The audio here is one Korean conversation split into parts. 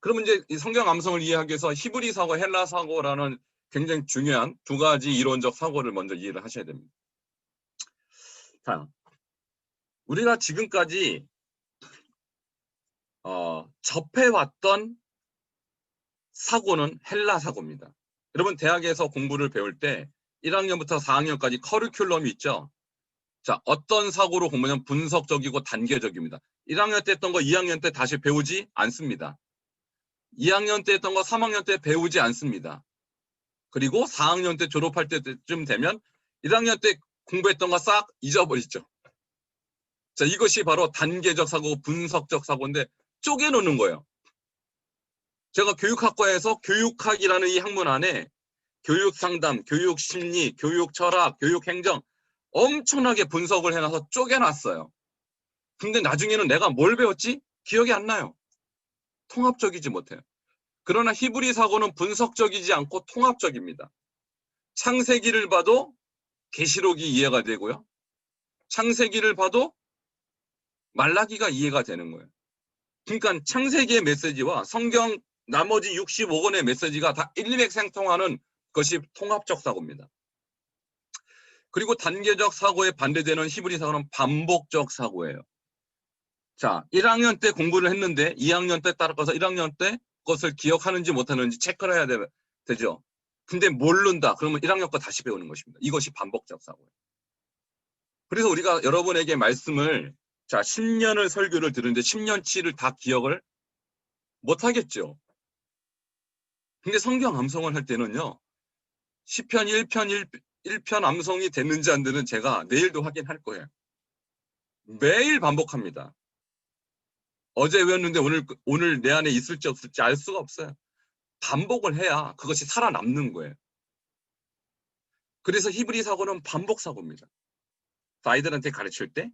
그러면 이제 이 성경 암송을 이해하기 위해서 히브리 사고, 헬라 사고라는 굉장히 중요한 두 가지 이론적 사고를 먼저 이해를 하셔야 됩니다. 자, 우리가 지금까지 접해왔던 사고는 헬라 사고입니다. 여러분 대학에서 공부를 배울 때 1학년부터 4학년까지 커리큘럼이 있죠. 자, 어떤 사고로 공부하면 분석적이고 단계적입니다. 1학년 때 했던 거 2학년 때 다시 배우지 않습니다. 2학년 때 했던 거 3학년 때 배우지 않습니다. 그리고 4학년 때 졸업할 때쯤 되면 1학년 때 공부했던 거 싹 잊어버리죠. 자, 이것이 바로 단계적 사고, 분석적 사고인데 쪼개놓는 거예요. 제가 교육학과에서 교육학이라는 이 학문 안에 교육상담, 교육심리, 교육철학, 교육행정 엄청나게 분석을 해놔서 쪼개놨어요. 근데 나중에는 내가 뭘 배웠지? 기억이 안 나요. 통합적이지 못해요. 그러나 히브리 사고는 분석적이지 않고 통합적입니다. 창세기를 봐도 계시록이 이해가 되고요. 창세기를 봐도 말라기가 이해가 되는 거예요. 그러니까 창세기의 메시지와 성경 나머지 65권의 메시지가 다 일맥상통하는 것이 통합적 사고입니다. 그리고 단계적 사고에 반대되는 히브리 사고는 반복적 사고예요. 자, 1학년 때 공부를 했는데 2학년 때 따라가서 1학년 때 것을 기억하는지 못하는지 체크를 해야 되죠. 근데 모른다. 그러면 1학년 거 다시 배우는 것입니다. 이것이 반복적 사고예요. 그래서 우리가 여러분에게 말씀을 자 10년을 설교를 들으는데 10년치를 다 기억을 못하겠죠. 근데 성경 암송을 할 때는요. 시편 1편 암송이 됐는지 안 되는 제가 내일도 확인할 거예요. 매일 반복합니다. 어제 외웠는데 오늘 내 안에 있을지 없을지 알 수가 없어요. 반복을 해야 그것이 살아남는 거예요. 그래서 히브리 사고는 반복 사고입니다. 아이들한테 가르칠 때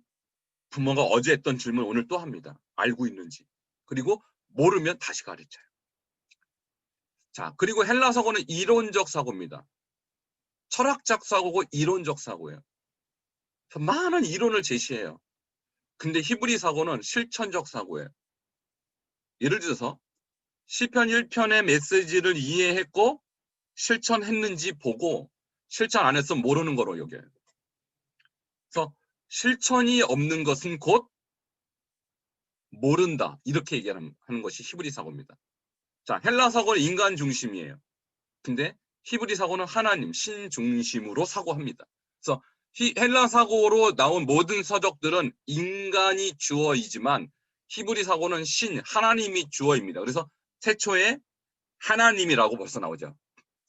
부모가 어제 했던 질문 오늘 또 합니다. 알고 있는지. 그리고 모르면 다시 가르쳐요. 자, 그리고 헬라 사고는 이론적 사고입니다. 철학적 사고고 이론적 사고예요. 많은 이론을 제시해요. 근데 히브리 사고는 실천적 사고예요. 예를 들어서 시편 1편의 메시지를 이해했고 실천했는지 보고 실천 안 했으면 모르는 거로 여겨요. 그래서 실천이 없는 것은 곧 모른다. 이렇게 얘기하는 것이 히브리 사고입니다. 자, 헬라 사고는 인간 중심이에요. 근데 히브리 사고는 하나님, 신 중심으로 사고합니다. 그래서 헬라 사고로 나온 모든 서적들은 인간이 주어이지만 히브리 사고는 신, 하나님이 주어입니다. 그래서 태초에 하나님이라고 벌써 나오죠.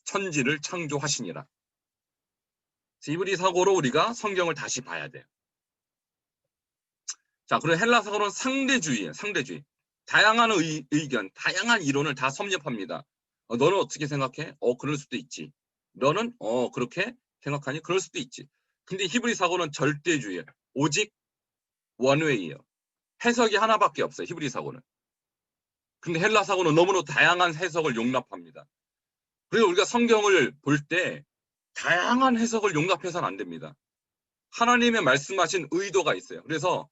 천지를 창조하시니라. 히브리 사고로 우리가 성경을 다시 봐야 돼요. 자, 그리고 헬라 사고는 상대주의예요. 상대주의. 다양한 의견, 다양한 이론을 다 섭렵합니다. 너는 어떻게 생각해? 그럴 수도 있지. 너는 그렇게 생각하니? 그럴 수도 있지. 근데 히브리 사고는 절대주의예요. 오직 원웨이예요. 해석이 하나밖에 없어요. 히브리 사고는. 근데 헬라 사고는 너무나 다양한 해석을 용납합니다. 그래서 우리가 성경을 볼 때 다양한 해석을 용납해서는 안 됩니다. 하나님의 말씀하신 의도가 있어요. 그래서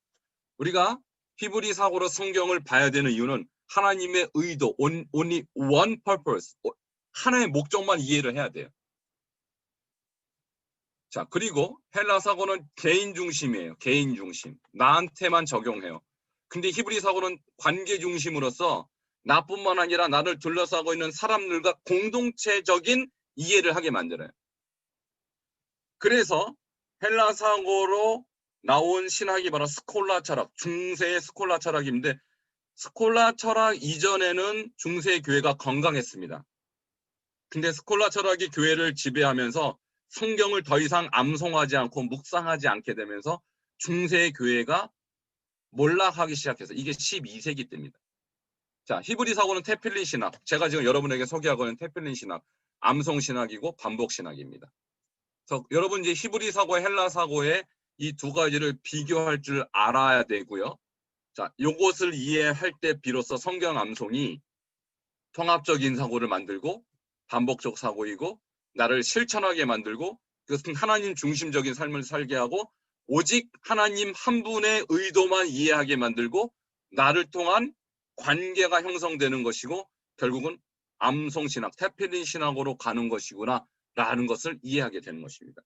우리가 히브리 사고로 성경을 봐야 되는 이유는 하나님의 의도, only one purpose, 하나의 목적만 이해를 해야 돼요. 자, 그리고 헬라 사고는 개인 중심이에요. 개인 중심. 나한테만 적용해요. 근데 히브리 사고는 관계 중심으로서 나뿐만 아니라 나를 둘러싸고 있는 사람들과 공동체적인 이해를 하게 만들어요. 그래서 헬라 사고로 나온 신학이 바로 스콜라 철학, 중세의 스콜라 철학인데 스콜라 철학 이전에는 중세 교회가 건강했습니다. 근데 스콜라 철학이 교회를 지배하면서 성경을 더 이상 암송하지 않고 묵상하지 않게 되면서 중세 교회가 몰락하기 시작해서 이게 12세기 때입니다. 자, 히브리 사고는 테필린 신학, 제가 지금 여러분에게 소개하고 있는 테필린 신학, 암송 신학이고 반복 신학입니다. 그래서 여러분 이제 히브리 사고, 헬라 사고의 이 두 가지를 비교할 줄 알아야 되고요. 자, 요것을 이해할 때 비로소 성경 암송이 통합적인 사고를 만들고 반복적 사고이고 나를 실천하게 만들고 그것은 하나님 중심적인 삶을 살게 하고 오직 하나님 한 분의 의도만 이해하게 만들고 나를 통한 관계가 형성되는 것이고 결국은 암송신학, 테필린 신학으로 가는 것이구나 라는 것을 이해하게 되는 것입니다.